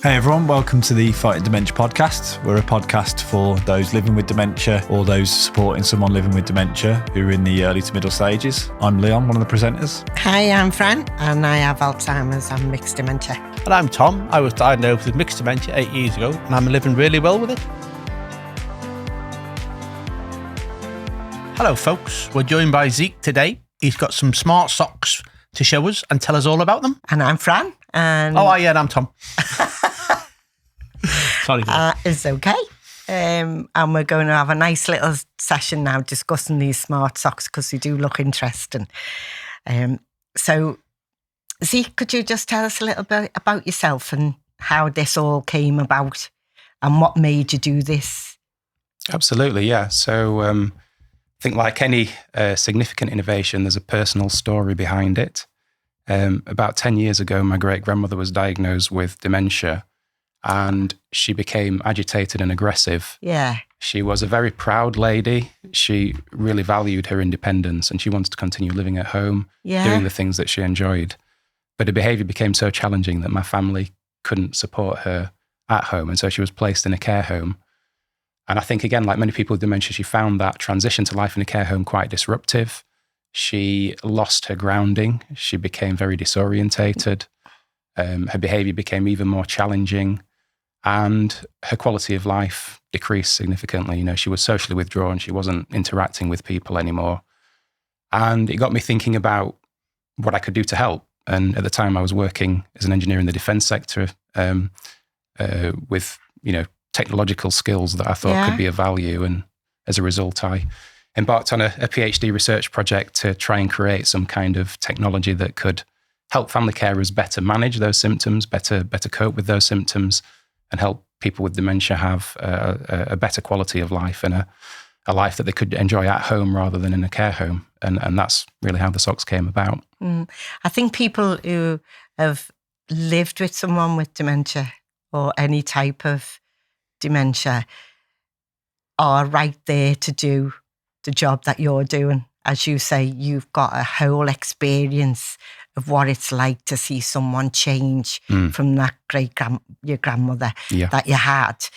Hey everyone, welcome to the Fighting Dementia Podcast. We're a podcast for those living with dementia or those supporting someone living with dementia who are in the early to middle stages. I'm Leon, one of the presenters. Hi, I'm Fran and I have Alzheimer's and mixed dementia. And I'm Tom. I was diagnosed with mixed dementia 8 years ago and I'm living really well with it. Hello folks, we're joined by Zeke today. He's got some smart socks to show us and tell us all about them. And I'm Fran. And and I'm Tom. Sorry. It's okay. And we're going to have a nice little session now discussing these smart socks because they do look interesting. So, Zeke, could you just tell us a little bit about yourself and how this all came about and what made you do this? Absolutely, yeah. So I think like any significant innovation, there's a personal story behind it. About 10 years ago, my great-grandmother was diagnosed with dementia and she became agitated and aggressive. Yeah. She was a very proud lady. She really valued her independence and she wanted to continue living at home, doing the things that she enjoyed. But her behaviour became so challenging that my family couldn't support her at home. And so she was placed in a care home. And I think, again, like many people with dementia, she found that transition to life in a care home quite disruptive. She lost her grounding. She became very disorientated. Her behaviour became even more challenging. And her quality of life decreased significantly. You know, she was socially withdrawn. She wasn't interacting with people anymore. And it got me thinking about what I could do to help. And at the time I was working as an engineer in the defence sector with, technological skills that I thought could be of value. And as a result, I embarked on a PhD research project to try and create some kind of technology that could help family carers better manage those symptoms, better cope with those symptoms, and help people with dementia have a better quality of life and a life that they could enjoy at home rather than in a care home. And that's really how the socks came about. I think people who have lived with someone with dementia or any type of dementia are right there to do the job that you're doing. As you say, you've got a whole experience of what it's like to see someone change from that your grandmother that you had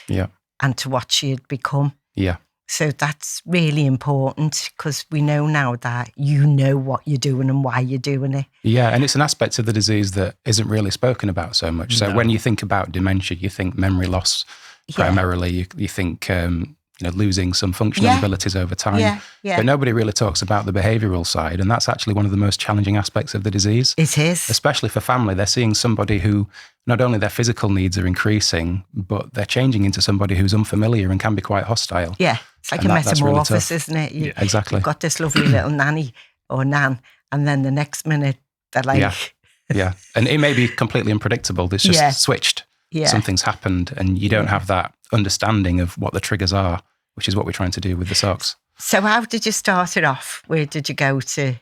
and to what she had become. Yeah. So that's really important because we know now that you know what you're doing and why you're doing it. Yeah, and it's an aspect of the disease that isn't really spoken about so much. So when you think about dementia, you think memory loss primarily. You think losing some functional abilities over time. But nobody really talks about the behavioural side, and that's actually one of the most challenging aspects of the disease. It is. Especially for family. They're seeing somebody who, not only their physical needs are increasing, but they're changing into somebody who's unfamiliar and can be quite hostile. Yeah, it's like a metamorphosis, isn't it? Exactly. You've got this lovely little nanny or nan, and then the next minute they're like... Yeah, and it may be completely unpredictable. It's just switched. Yeah. Something's happened and you don't have that understanding of what the triggers are, which is what we're trying to do with the socks. So how did you start it off? Where did you go to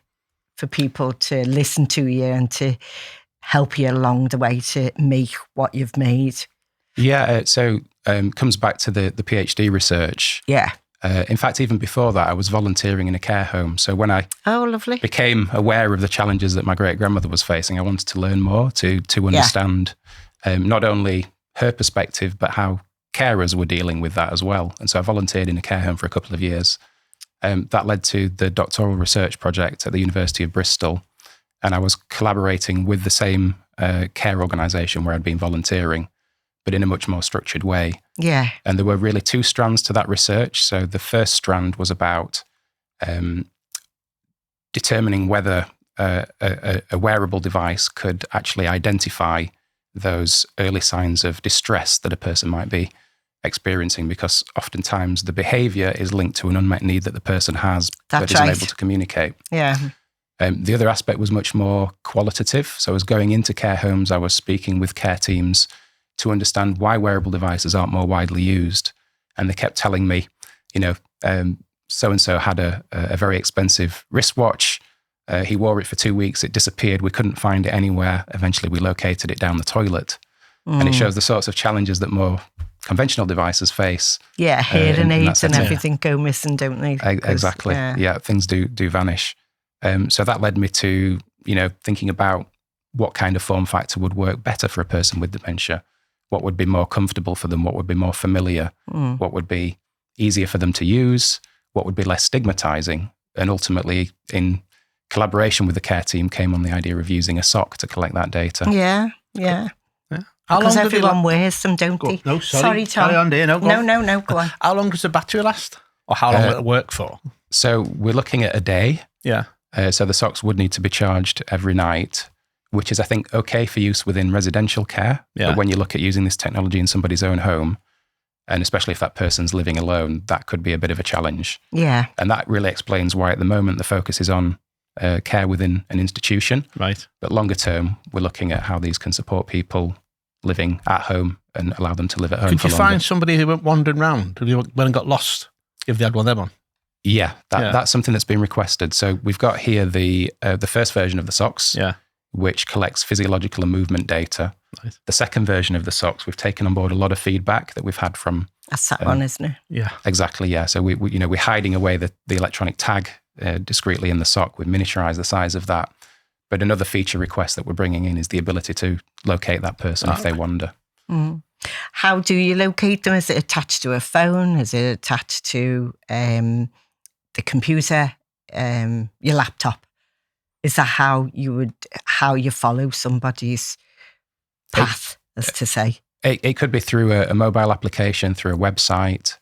for people to listen to you and to help you along the way to make what you've made? Yeah, so comes back to the PhD research. Yeah. In fact, even before that, I was volunteering in a care home. So when I lovely. became aware of the challenges that my great-grandmother was facing, I wanted to learn more to understand not only her perspective, but how carers were dealing with that as well. And so I volunteered in a care home for a couple of years. That led to the doctoral research project at the University of Bristol. And I was collaborating with the same care organisation where I'd been volunteering, but in a much more structured way. Yeah. And there were really two strands to that research. So the first strand was about determining whether a wearable device could actually identify those early signs of distress that a person might be experiencing, because oftentimes the behaviour is linked to an unmet need that the person has but isn't able to communicate. Yeah. The other aspect was much more qualitative. So I was going into care homes, I was speaking with care teams to understand why wearable devices aren't more widely used. And they kept telling me, so-and-so had a very expensive wristwatch. He wore it for 2 weeks. It disappeared. We couldn't find it anywhere. Eventually, we located it down the toilet. And it shows the sorts of challenges that more conventional devices face. Yeah, hearing aids and everything go missing, don't they? Exactly. Yeah, things do vanish. So that led me to, thinking about what kind of form factor would work better for a person with dementia. what would be more comfortable for them, what would be more familiar, what would be easier for them to use, what would be less stigmatizing. And ultimately, in collaboration with the care team, came on the idea of using a sock to collect that data. Yeah. Because everyone wears them, don't they? No, sorry. Tom. Carry on, dear. No, go on. How long does the battery last? Or how long will it work for? So we're looking at a day. Yeah. So the socks would need to be charged every night, which is, I think, okay for use within residential care. Yeah. But when you look at using this technology in somebody's own home, and especially if that person's living alone, that could be a bit of a challenge. Yeah. And that really explains why at the moment the focus is on care within an institution. Right. But longer term, we're looking at how these can support people living at home and allow them to live at home. Could you find somebody who went wandering around, who went and got lost, if they had one of them on? Yeah, that's something that's been requested. So we've got here the first version of the socks, which collects physiological and movement data. Nice. The second version of the socks, we've taken on board a lot of feedback that we've had from. That's that one, isn't it? Yeah, exactly. Yeah, so we're hiding away the electronic tag discreetly in the sock. We've miniaturized the size of that. But another feature request that we're bringing in is the ability to locate that person if they wander. Mm. How do you locate them? Is it attached to a phone? Is it attached to the computer, your laptop? Is that how you follow somebody's path, as to say? It could be through a mobile application, through a website.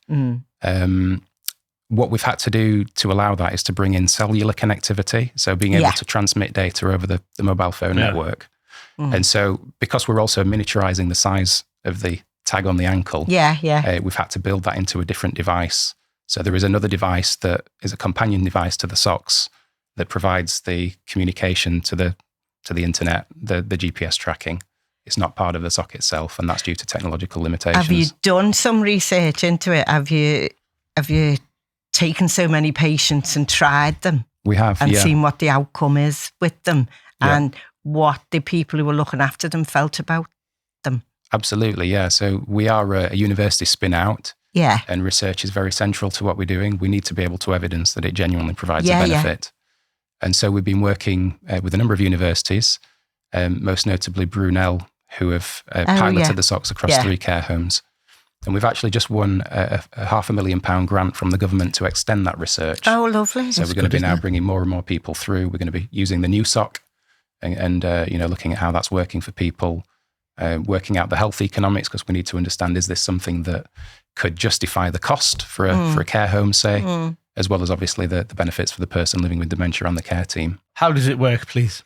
What we've had to do to allow that is to bring in cellular connectivity, so being able to transmit data over the mobile phone network. And so because we're also miniaturizing the size of the tag on the ankle, we've had to build that into a different device. So there is another device that is a companion device to the socks that provides the communication to the internet, the GPS tracking. It's not part of the sock itself, and that's due to technological limitations. Have you done some research into it? Have you taken so many patients and tried them? We have, and seen what the outcome is with them, and what the people who were looking after them felt about them? Absolutely, yeah. So we are a university spin out. Yeah. And research is very central to what we're doing. We need to be able to evidence that it genuinely provides a benefit. And so we've been working with a number of universities, most notably Brunel, who have piloted the socks across 3 care homes. And we've actually just won a £500,000 grant from the government to extend that research. Oh, lovely. So we're going to be now bringing more and more people through. We're going to be using the new sock and looking at how that's working for people, working out the health economics, because we need to understand, is this something that could justify the cost for a care home, say, as well as obviously the benefits for the person living with dementia and the care team. How does it work, please?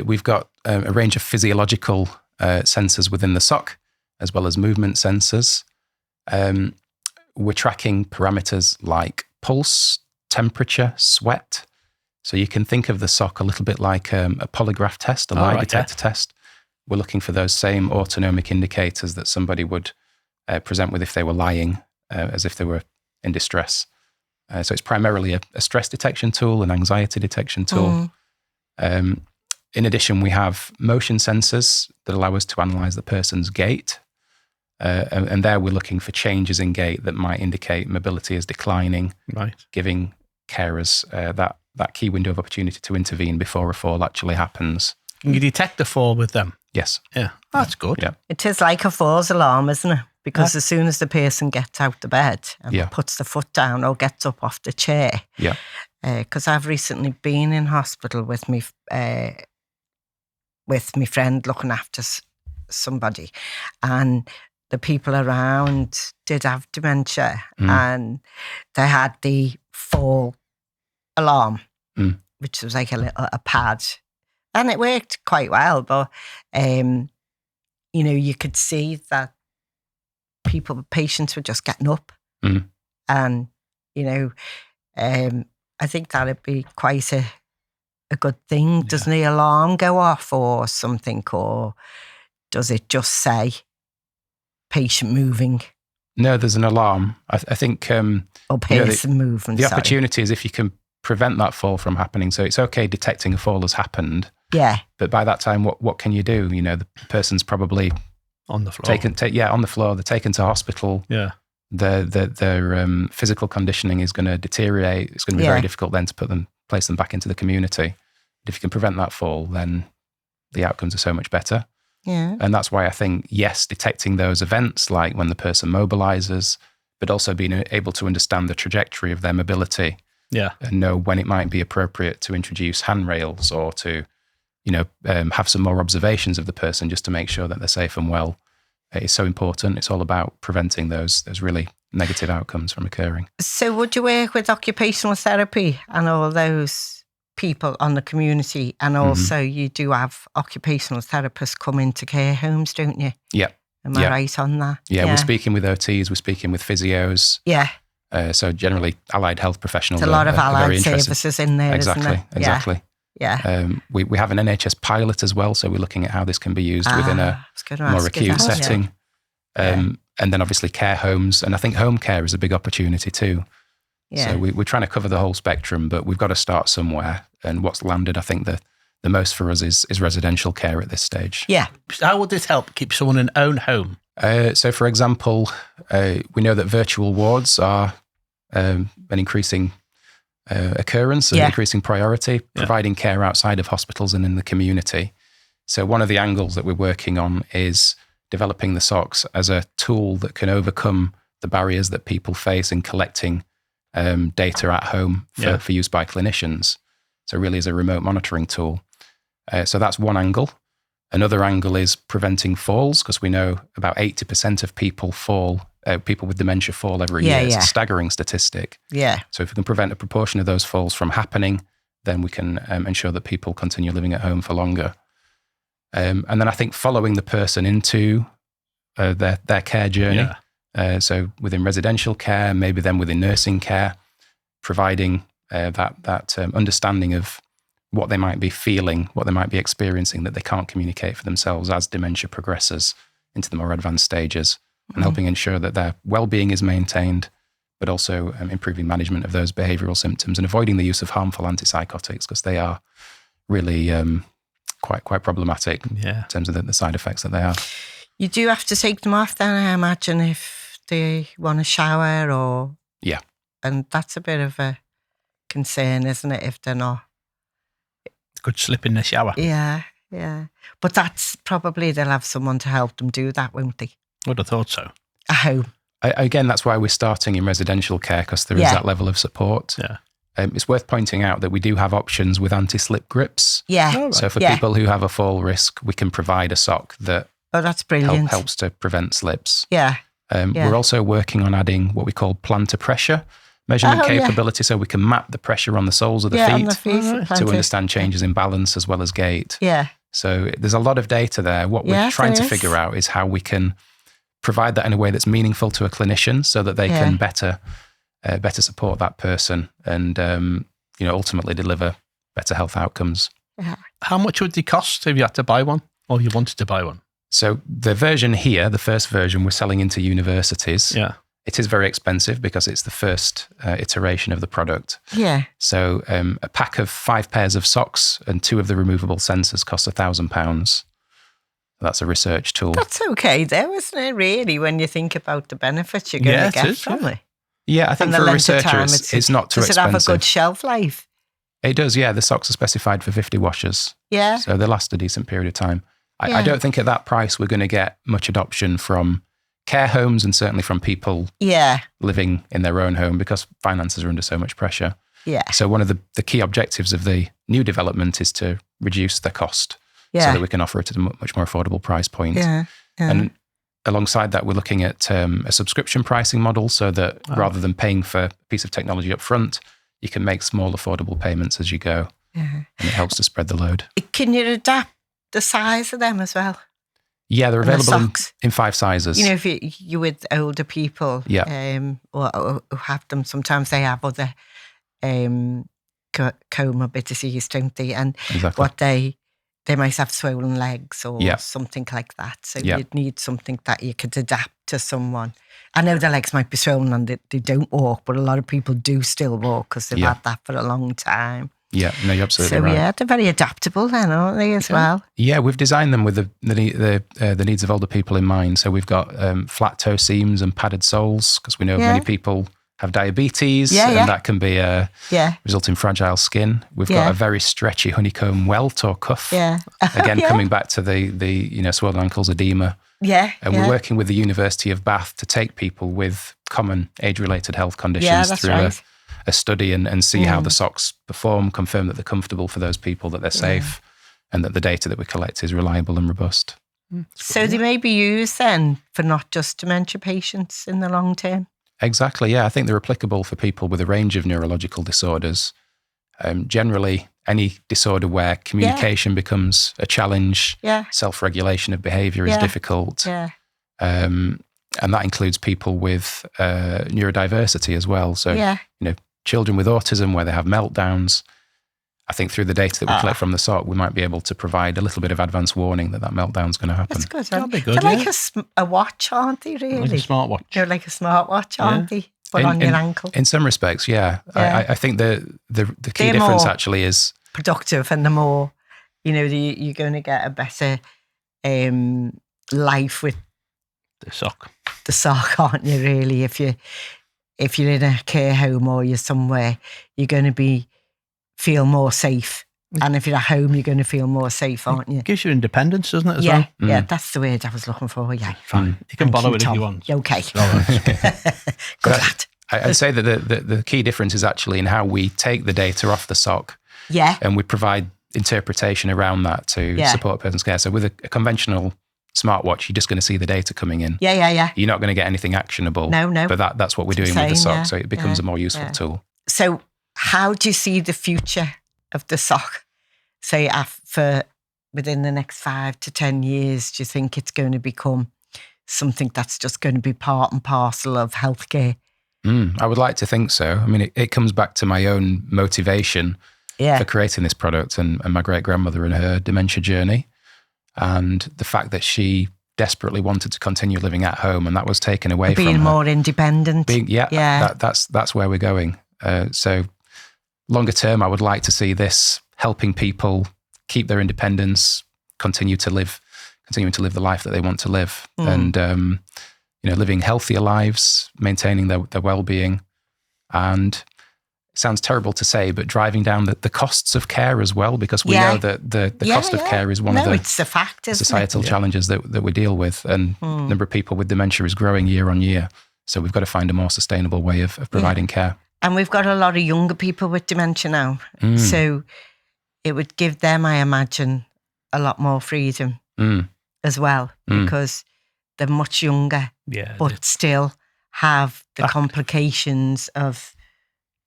We've got a range of physiological sensors within the sock, as well as movement sensors. We're tracking parameters like pulse, temperature, sweat. So you can think of the sock a little bit like a polygraph test, a lie detector test. We're looking for those same autonomic indicators that somebody would present with if they were lying, as if they were in distress. So it's primarily a stress detection tool, an anxiety detection tool. In addition, we have motion sensors that allow us to analyse the person's gait. And there we're looking for changes in gait that might indicate mobility is declining, giving carers that key window of opportunity to intervene before a fall actually happens. Can you detect a fall with them? Yes. Yeah, that's good. Yeah. It is like a falls alarm, isn't it? Because as soon as the person gets out the bed and puts the foot down or gets up off the chair, because I've recently been in hospital with my friend looking after somebody, and the people around did have dementia, and they had the fall alarm, which was like a pad, and it worked quite well. But you could see that patients were just getting up, and I think that'd be quite a good thing. Doesn't the alarm go off or something, or does it just say patient moving? No, there's an alarm. I think or person moving. The opportunity is if you can prevent that fall from happening. So it's okay detecting a fall has happened. Yeah. But by that time, what can you do? The person's probably on the floor. On the floor. They're taken to hospital. Yeah. Their physical conditioning is going to deteriorate. It's going to be very difficult then to place them back into the community. But if you can prevent that fall, then the outcomes are so much better. Yeah. And that's why I think, yes, detecting those events, like when the person mobilizes, but also being able to understand the trajectory of their mobility. Yeah. And know when it might be appropriate to introduce handrails or to, have some more observations of the person just to make sure that they're safe and well. It's so important. It's all about preventing those really negative outcomes from occurring. So would you work with occupational therapy and all those people on the community? And also you do have occupational therapists come into care homes, don't you? Yeah. Am I right on that? Yeah, we're speaking with OTs, we're speaking with physios. Yeah. So generally allied health professionals. There's a lot of allied services in there, exactly, isn't there? Exactly. Yeah. We have an NHS pilot as well, so we're looking at how this can be used within a more acute setting. And then obviously care homes, and I think home care is a big opportunity too. Yeah. So we're trying to cover the whole spectrum, but we've got to start somewhere. And what's landed, I think, the most for us is residential care at this stage. Yeah. How would this help keep someone in their own home? So, for example, we know that virtual wards are an increasing occurrence and increasing priority, providing care outside of hospitals and in the community. So one of the angles that we're working on is developing the socks as a tool that can overcome the barriers that people face in collecting data at home for use by clinicians. So really as a remote monitoring tool. So that's one angle. Another angle is preventing falls, because we know about 80% of people with dementia fall every year. It's a staggering statistic. Yeah. So if we can prevent a proportion of those falls from happening, then we can ensure that people continue living at home for longer. And then I think following the person into their care journey. So within residential care, maybe then within nursing care, providing that understanding of what they might be feeling, what they might be experiencing that they can't communicate for themselves as dementia progresses into the more advanced stages, and helping ensure that their well-being is maintained, but also improving management of those behavioural symptoms and avoiding the use of harmful antipsychotics, because they are really quite problematic in terms of the side effects that they have. You do have to take them off then, I imagine, if they want to shower or... Yeah. And that's a bit of a concern, isn't it, if they're not... Could slip in the shower. Yeah. But that's probably they'll have someone to help them do that, won't they? I would have thought so. A home. Again, that's why we're starting in residential care, because there is that level of support. Yeah. It's worth pointing out that we do have options with anti-slip grips. Yeah. Oh, right. So for people who have a fall risk, we can provide a sock that that's brilliant. helps to prevent slips. Yeah. We're also working on adding what we call plantar pressure measurement capability, so we can map the pressure on the soles of the feet, on the feet to understand changes in balance as well as gait. Yeah. So there's a lot of data there. What we're trying to figure out is how we can provide that in a way that's meaningful to a clinician, so that they can better support that person and ultimately deliver better health outcomes. Yeah. How much would they cost if you had to buy one, or you wanted to buy one? So the version here, the first version, we're selling into universities. Yeah. It is very expensive because it's the first iteration of the product. Yeah. So a pack of 5 pairs of socks and 2 of the removable sensors costs £1,000. That's a research tool. That's okay though, isn't it, really, when you think about the benefits you're going to get from it? Yeah, I think for a researcher, it's not too expensive. Does it have a good shelf life? It does, yeah. The socks are specified for 50 washes. Yeah. So they last a decent period of time. I don't think at that price we're going to get much adoption from care homes, and certainly from people living in their own home, because finances are under so much pressure. Yeah. So one of the key objectives of the new development is to reduce the cost so that we can offer it at a much more affordable price point. Yeah. And alongside that, we're looking at a subscription pricing model, so that rather than paying for a piece of technology up front, you can make small affordable payments as you go. And it helps to spread the load. Can you adapt the size of them as well? Yeah, they're available in 5 sizes. You know, if you with older people or who have them, sometimes they have other comorbidities, don't they? And what they might have swollen legs or something like that. So you'd need something that you could adapt to someone. I know their legs might be swollen and they don't walk, but a lot of people do still walk because they've had that for a long time. Yeah, no, you're absolutely right. So yeah, they're very adaptable then, aren't they, as well? Yeah, we've designed them with the needs of older people in mind. So we've got flat toe seams and padded soles, because we know many people have diabetes, and that can be result in fragile skin. We've got a very stretchy honeycomb welt or cuff. Again, coming back to the swollen ankles, edema. And we're working with the University of Bath to take people with common age-related health conditions through a study and see how the socks perform, confirm that they're comfortable for those people, that they're safe, and that the data that we collect is reliable and robust. So they may be used then for not just dementia patients in the long term? Exactly, yeah. I think they're applicable for people with a range of neurological disorders. Generally, any disorder where communication becomes a challenge, self-regulation of behaviour is difficult. And that includes people with neurodiversity as well. So, children with autism where they have meltdowns, I think through the data that we collect from the sock, we might be able to provide a little bit of advance warning that meltdown's going to happen. That's good. That'll be good. They're like a watch, aren't they, really? Like a smartwatch. They're like a smartwatch, aren't they? But on your ankle. In some respects, I think the key difference actually is productive, and the more, you're going to get a better life with the sock. The sock, aren't you, really? If you're in a care home or you're somewhere, you're going to feel more safe. And if you're at home, you're going to feel more safe, aren't you? It gives you independence, doesn't it, as well? Yeah, that's the word I was looking for, Fine. You can borrow it if you want. Okay. Good lad. I'd say that the key difference is actually in how we take the data off the sock. And we provide interpretation around that to support a person's care. So with a conventional smartwatch, you're just going to see the data coming in. You're not going to get anything actionable. No. But that's what we're doing with the sock. So it becomes a more useful tool. So how do you see the future of the sock? Say within the next 5 to 10 years, do you think it's going to become something that's just going to be part and parcel of healthcare? I would like to think so. I mean, it comes back to my own motivation for creating this product and my great-grandmother and her dementia journey, and the fact that she desperately wanted to continue living at home, and that was taken away from her. Being more independent. That's where we're going. So longer term, I would like to see this helping people keep their independence, continuing to live the life that they want to live, and living healthier lives, maintaining their well-being, and it sounds terrible to say, but driving down the costs of care as well, because we know that the cost of care is one of the it's a fact, societal challenges that we deal with, and the number of people with dementia is growing year on year. So we've got to find a more sustainable way of providing care. And we've got a lot of younger people with dementia now. So it would give them, I imagine, a lot more freedom as well, because they're much younger, but still have the complications of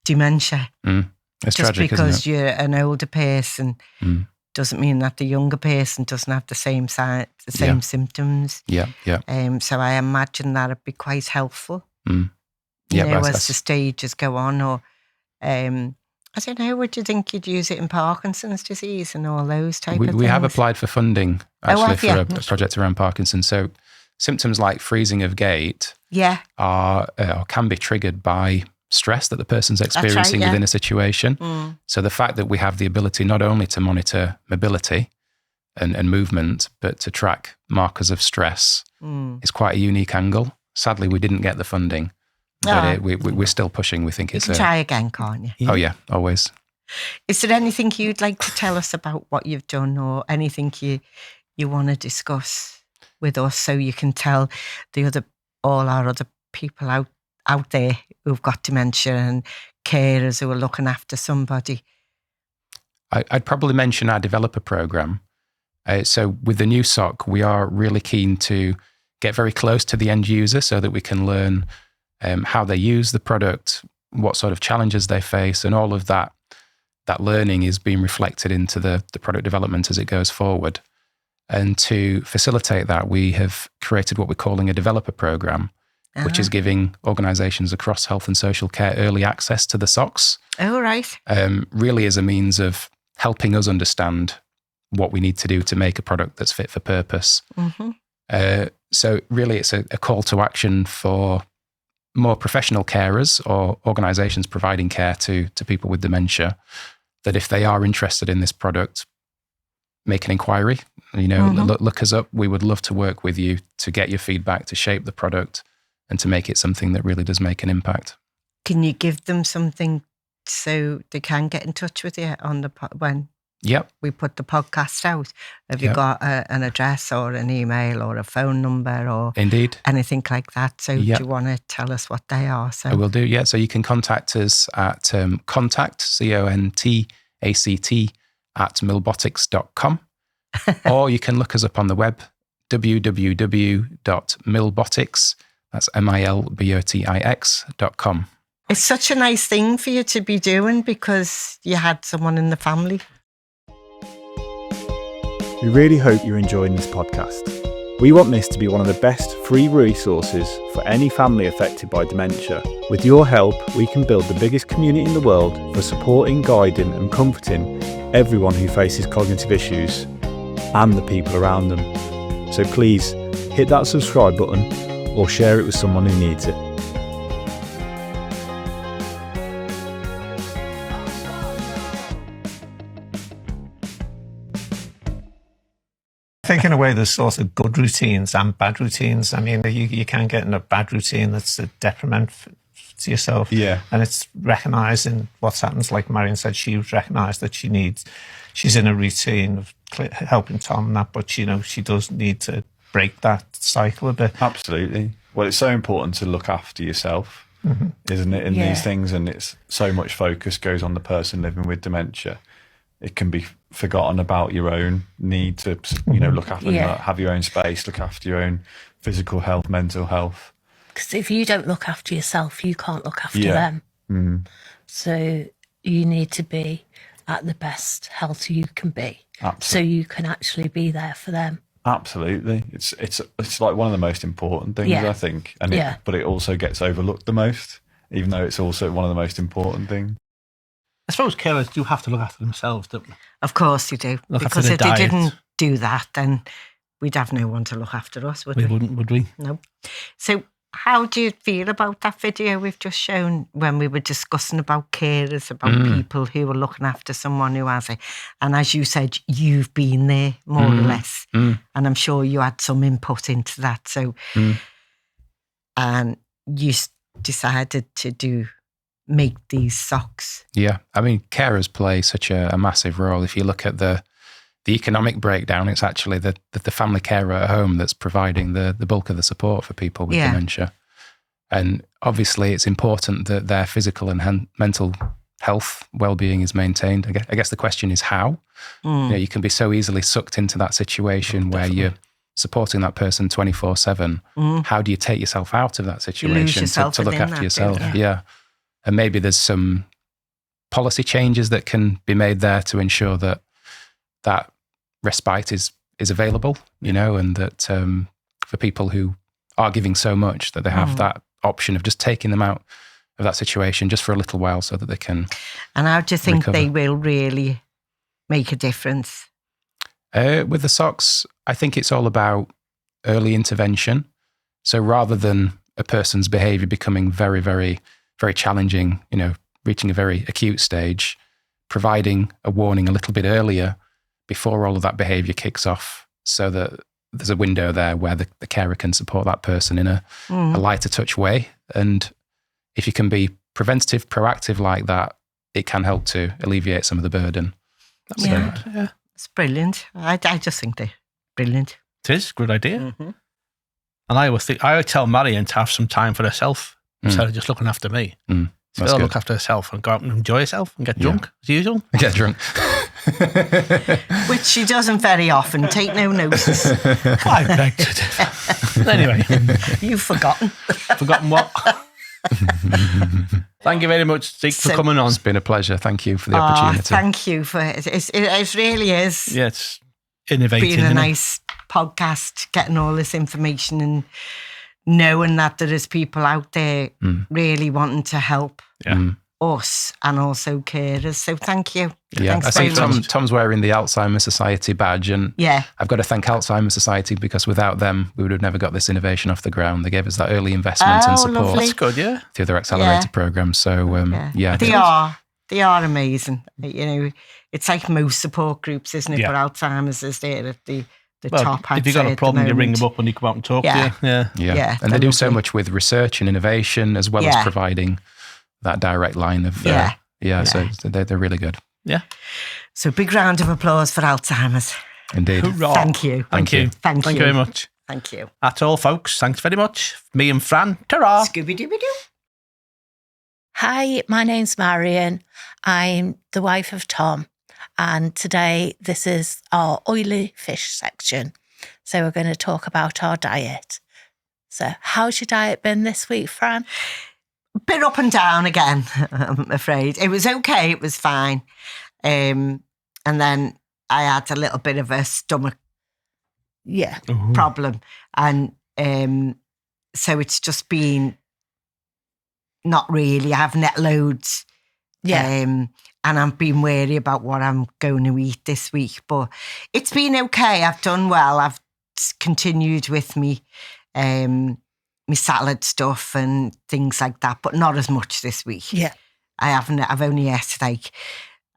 dementia. It's just tragic, because isn't it? you're an older person doesn't mean that the younger person doesn't have the same symptoms. So I imagine that would be quite helpful. As the stages go on, or I don't know, would you think you'd use it in Parkinson's disease and all those type of things? We have applied for funding actually for a project around Parkinson's. So symptoms like freezing of gait are can be triggered by stress that the person's experiencing within a situation. So the fact that we have the ability not only to monitor mobility and movement, but to track markers of stress is quite a unique angle. Sadly, we didn't get the funding. But we're still pushing. We think you can try again, can't you? Oh, yeah, always. Is there anything you'd like to tell us about what you've done, or anything you want to discuss with us, so you can tell all our other people out there who've got dementia and carers who are looking after somebody? I'd probably mention our developer program. So with the new sock, we are really keen to get very close to the end user so that we can learn how they use the product, what sort of challenges they face, and all of that learning is being reflected into the product development as it goes forward. And to facilitate that, we have created what we're calling a developer program, which is giving organisations across health and social care early access to the socks. Oh, right. Really as a means of helping us understand what we need to do to make a product that's fit for purpose. So really it's a call to action for more professional carers or organisations providing care to people with dementia, that if they are interested in this product, make an inquiry, look us up. We would love to work with you to get your feedback, to shape the product and to make it something that really does make an impact. Can you give them something so they can get in touch with you on when we put the podcast out? Have you got an address or an email or a phone number or Indeed. anything like that? So do you want to tell us what they are? So I will do, yeah. So you can contact us at contact, CONTACT, at milbotix.com. Or you can look us up on the web, www.milbotix, that's milbotix.com. It's such a nice thing for you to be doing because you had someone in the family. We really hope you're enjoying this podcast. We want this to be one of the best free resources for any family affected by dementia. With your help, we can build the biggest community in the world for supporting, guiding and comforting everyone who faces cognitive issues and the people around them. So please hit that subscribe button or share it with someone who needs it. I think in a way there's sort of good routines and bad routines. I mean, you can get in a bad routine that's a detriment to yourself. Yeah. And it's recognising what's happened. Like Marion said, she recognised that she's in a routine of helping Tom and that, but she does need to break that cycle a bit. Absolutely. Well, it's so important to look after yourself, isn't it, in these things? And it's so much focus goes on the person living with dementia. It can be forgotten about your own need to, look after, have your own space, look after your own physical health, mental health. Because if you don't look after yourself, you can't look after them. Mm. So you need to be at the best health you can be. Absolutely. So you can actually be there for them. Absolutely. It's like one of the most important things, I think. But it also gets overlooked the most, even though it's also one of the most important things. I suppose carers do have to look after themselves, don't they? Of course you do. Because if they didn't do that, then we'd have no one to look after us, would we? We wouldn't, would we? No. So how do you feel about that video we've just shown when we were discussing about carers, about people who are looking after someone who has it? And as you said, you've been there more or less. And I'm sure you had some input into that. So, and you decided to make these socks. Yeah, I mean, carers play such a massive role. If you look at the economic breakdown, it's actually the family carer at home that's providing the bulk of the support for people with dementia. And obviously it's important that their physical and mental health, well-being is maintained. I guess the question is how? You can be so easily sucked into that situation where you're supporting that person 24/7. How do you take yourself out of that situation to look after yourself? Yeah. And maybe there's some policy changes that can be made there to ensure that respite is available, and that for people who are giving so much that they have that option of just taking them out of that situation just for a little while so that they can. And how do you think they will really make a difference? With the socks, I think it's all about early intervention. So rather than a person's behaviour becoming very, very, very challenging, reaching a very acute stage, providing a warning a little bit earlier before all of that behaviour kicks off, so that there's a window there where the carer can support that person in a lighter touch way. And if you can be preventative, proactive like that, it can help to alleviate some of the burden. That's good. Yeah. It's brilliant. I just think they're brilliant. It is a good idea. And I would tell Marion to have some time for herself instead of just looking after me. So look after herself and go out and enjoy herself and get drunk as usual. Get drunk. Which she doesn't very often. Take no notice. I beg to differ. Anyway. You've forgotten. Forgotten what? Thank you very much, Zeke, for coming on. It's been a pleasure. Thank you for the opportunity. Thank you for it. It really is. Yeah, it's innovative. Being a nice podcast, getting all this information and knowing that there is people out there really wanting to help us and also carers. So thank you. Yeah, I think Tom's wearing the Alzheimer Society badge, and I've got to thank Alzheimer Society because without them, we would have never got this innovation off the ground. They gave us that early investment and support. Lovely. That's good, yeah. Through their accelerator program. So, They are amazing. It's like most support groups, isn't it? But Alzheimer's is there at the top. If you've got a problem, you ring them up and you come out and talk to you. Yeah. And they do so much with research and innovation as well as providing that direct line of so they're really good. Yeah. So big round of applause for Alzheimer's. Indeed. Hoorah. Thank you. Thank you. Thank you very much. Thank you. That's all, folks. Thanks very much. Me and Fran. Ta-ra. Scooby-Dooby-Doo. Hi, my name's Marion. I'm the wife of Tom. And today this is our oily fish section. So we're going to talk about our diet. So how's your diet been this week, Fran? A bit up and down again, I'm afraid. It was okay. It was fine. And then I had a little bit of a stomach problem. And so it's just been not really. I haven't ate loads. Yeah. And I've been wary about what I'm going to eat this week. But it's been okay. I've done well. I've continued with me salad stuff and things like that, but not as much this week. Yeah. I've only ate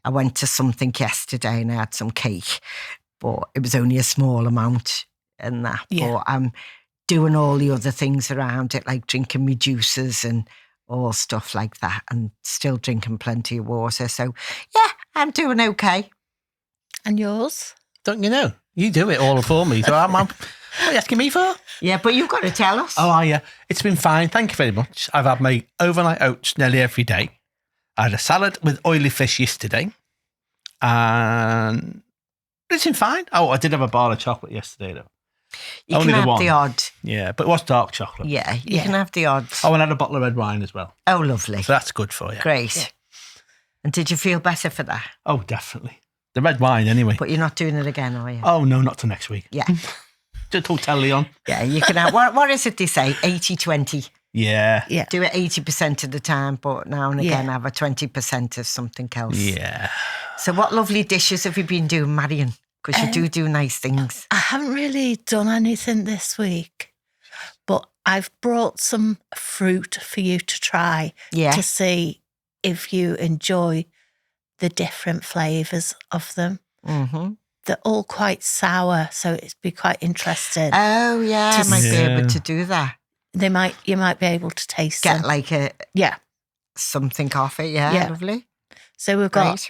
I went to something yesterday and I had some cake, but it was only a small amount and that. Yeah. But I'm doing all the other things around it, like drinking me juices and all stuff like that, and still drinking plenty of water. So yeah, I'm doing okay. And yours? Don't you know? You do it all for me. So what are you asking me for? Yeah, but you've got to tell us. Oh, yeah. It's been fine. Thank you very much. I've had my overnight oats nearly every day. I had a salad with oily fish yesterday. And it's been fine. Oh, I did have a bar of chocolate yesterday, though. You Only can have the the odd. Yeah, but it was dark chocolate. Yeah, you can have the odds. Oh, and I had a bottle of red wine as well. Oh, lovely. So that's good for you. Great. Yeah. And did you feel better for that? Oh, definitely. The red wine, anyway. But you're not doing it again, are you? Oh, no, not till next week. Yeah. Just hotel Leon. Yeah, you can have, what is it they say? 80-20. Yeah. Yeah. Do it 80% of the time, but now and again have a 20% of something else. Yeah. So what lovely dishes have you been doing, Marion? Because you do nice things. I haven't really done anything this week, but I've brought some fruit for you to try to see if you enjoy the different flavours of them. Mm-hmm. They're all quite sour, so it'd be quite interesting. Oh, yeah, I might be able to do that. You might be able to taste Get them. like something off it, yeah. Lovely. So we've got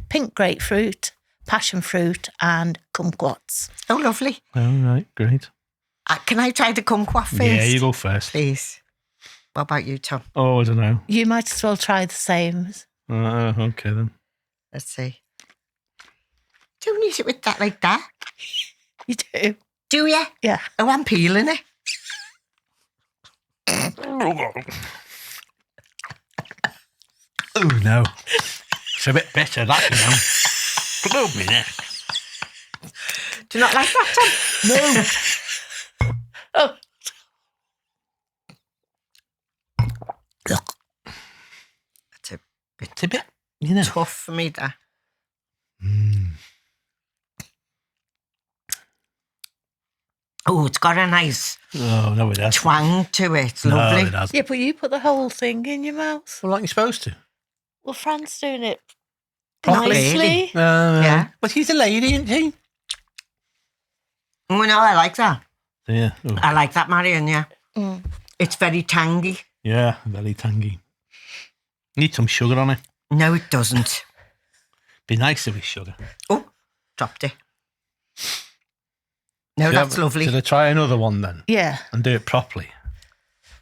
pink grapefruit, passion fruit and kumquats. Oh, lovely. All right, great. Can I try the kumquat first? Yeah, you go first. Please. What about you, Tom? Oh, I don't know. You might as well try the same. Okay, then. Let's see. Don't eat it with that like that. You do? Do you? Yeah. Oh, I'm peeling it. Oh, no. It's a bit bitter, that, you know. Blow me neck. Do you not like that, Tom? No. Oh. It's a bit you know, tough for me, that. Oh, it's got a nice no, it hasn't. twang to it. It's lovely. No, it hasn't. Yeah, but you put the whole thing in your mouth. Well, like you're supposed to. Well, Fran's doing it Properly. nicely. Yeah. But she's a lady, isn't she? Oh, no, I like that. Yeah. Oh. I like that, Marion, yeah. Mm. It's very tangy. Yeah, very tangy. Need some sugar on it. No, it doesn't. Be nice if it's sugar. Oh, dropped it. No, that's lovely. Should I try another one then? Yeah. And do it properly?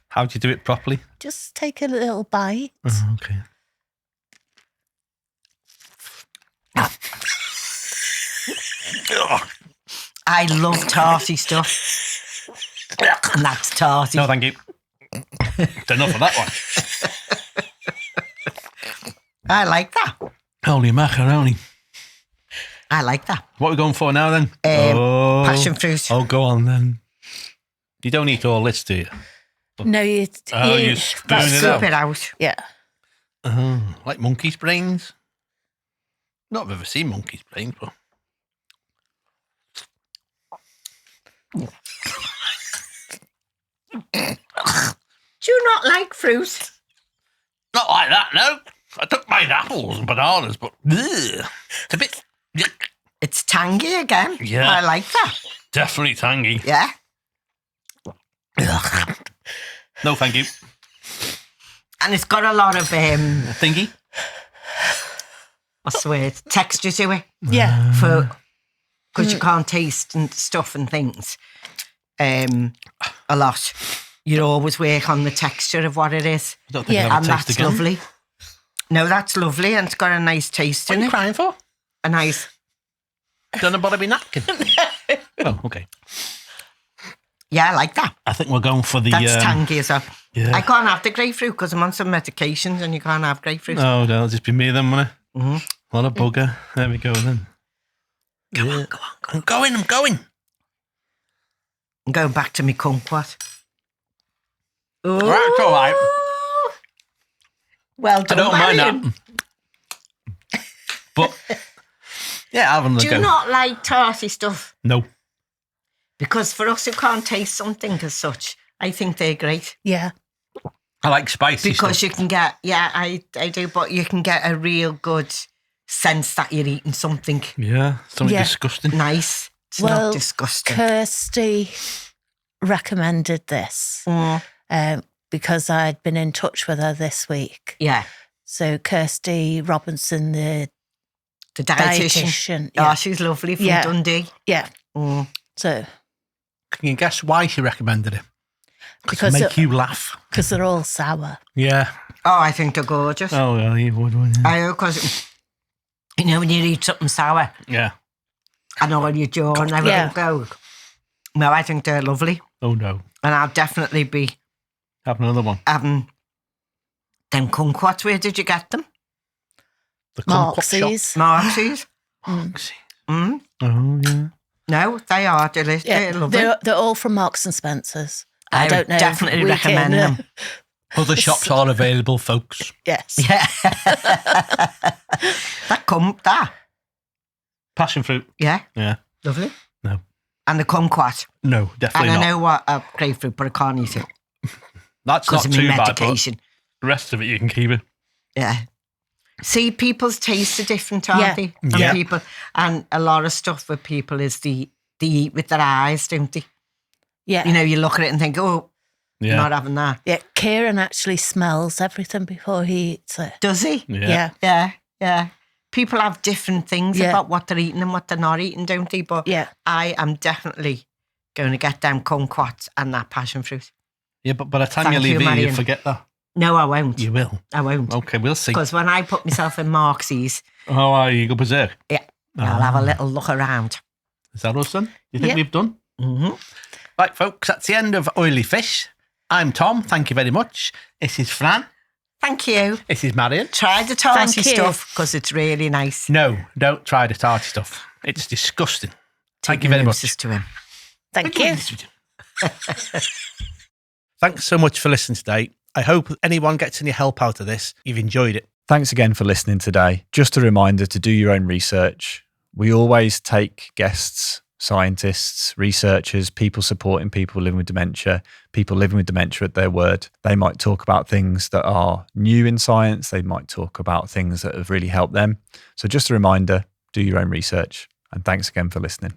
How do you do it properly? Just take a little bite. Oh, okay. I love tarty stuff. And that's tarty. No, thank you. It's enough of that one. I like that. Holy macaroni. I like that. What are we going for now then? Passion fruit. Oh, go on then. You don't eat all this, do you? No, you spoon it out. Scoop it out. Yeah. Like monkey's brains. Not I've ever seen monkey's brains, but... Do you not like fruit? Not like that, no. I don't mind apples and bananas, but it's a bit... It's tangy again. Yeah. I like that. Definitely tangy. Yeah. No, thank you. And it's got a lot of thingy. What's the word? Texture to it. Yeah. Because you can't taste and stuff and things a lot. You always work on the texture of what it is. I don't think I'll and taste that's again. lovely. No, that's lovely, and it's got a nice taste What in are you it. crying for? A nice. Don't nobody be napkin. Oh, okay. Yeah, I like that. I think we're going for the... That's tangy as well. Yeah. I can't have the grapefruit because I'm on some medications and you can't have grapefruit. Oh, that'll just be me then, won't it? Mm-hmm. What a bugger. There we go then. Go on. I'm going. I'm going back to my kumquat. Right, it's all right. Well done, I don't mind Marion. that. But, yeah, having a Do go. you not like tarty stuff? No. Because for us who can't taste something as such, I think they're great. Yeah. I like spicy Because stuff. you can get, I do, but you can get a real good sense that you're eating something Yeah, something Yeah. disgusting. nice. It's not disgusting. Kirsty recommended this because I'd been in touch with her this week. Yeah. So Kirsty Robinson, the dietitian. dietitian. Oh, she's lovely from Dundee. Yeah. Mm. So Can you guess why she recommended it? because Make you laugh. because they're all sour. Yeah. Oh, I think they're gorgeous. Oh, yeah, you would, wouldn't you? I know, because, you know, when you eat something sour Yeah. and all your jaw and everything Yeah. go. No, I think they're lovely. Oh, no. And I'll definitely be Have another one. having them kumquats. Where did you get them? The kumquat shop. Marxies. Marxies? Marxies. Mm. Oh, yeah. No, they are delicious. Yeah, They're lovely. they're all from Marks and Spencer's. I don't know. if definitely we recommend can, them. Other shops are available, folks. Yes. Yeah. that. Passion fruit. Yeah. Yeah. Lovely. No. And the kumquat. No, And definitely I not. know what a grapefruit, but I can't eat it That's because not of too my bad, but medication. the rest of it you can keep it. Yeah. See, people's tastes are different, aren't Yeah. they? Yeah. And people, and a lot of stuff with people is they eat with their eyes, don't they? Yeah. You know, you look at it and think, oh, Yeah. not having that. Yeah. Kieran actually smells everything before he eats it. Does he? Yeah. Yeah. Yeah. People have different things Yeah. about what they're eating and what they're not eating, don't they? But Yeah. I am definitely going to get them kumquats and that passion fruit. Yeah, but by the time Thank you leave you, here, you Marion. forget that. No, I won't. You will. I won't. Okay, we'll see. Because when I put myself in Marxies, How are you? Go berserk? I'll have a little look around. Is that us then? You think Yeah. we've done? Mm-hmm. Right, folks, that's the end of Oily Fish. I'm Tom. Thank you very much. This is Fran. Thank you. This is Marion. Try the tarty Thank you. stuff because it's really nice. No, don't try the tarty stuff. It's disgusting. Thank you very much. To him. Thank you. Thanks so much for listening today. I hope anyone gets any help out of this. You've enjoyed it. Thanks again for listening today. Just a reminder to do your own research. We always take guests, scientists, researchers, people supporting people living with dementia, people living with dementia at their word. They might talk about things that are new in science. They might talk about things that have really helped them. So just a reminder, do your own research. And thanks again for listening.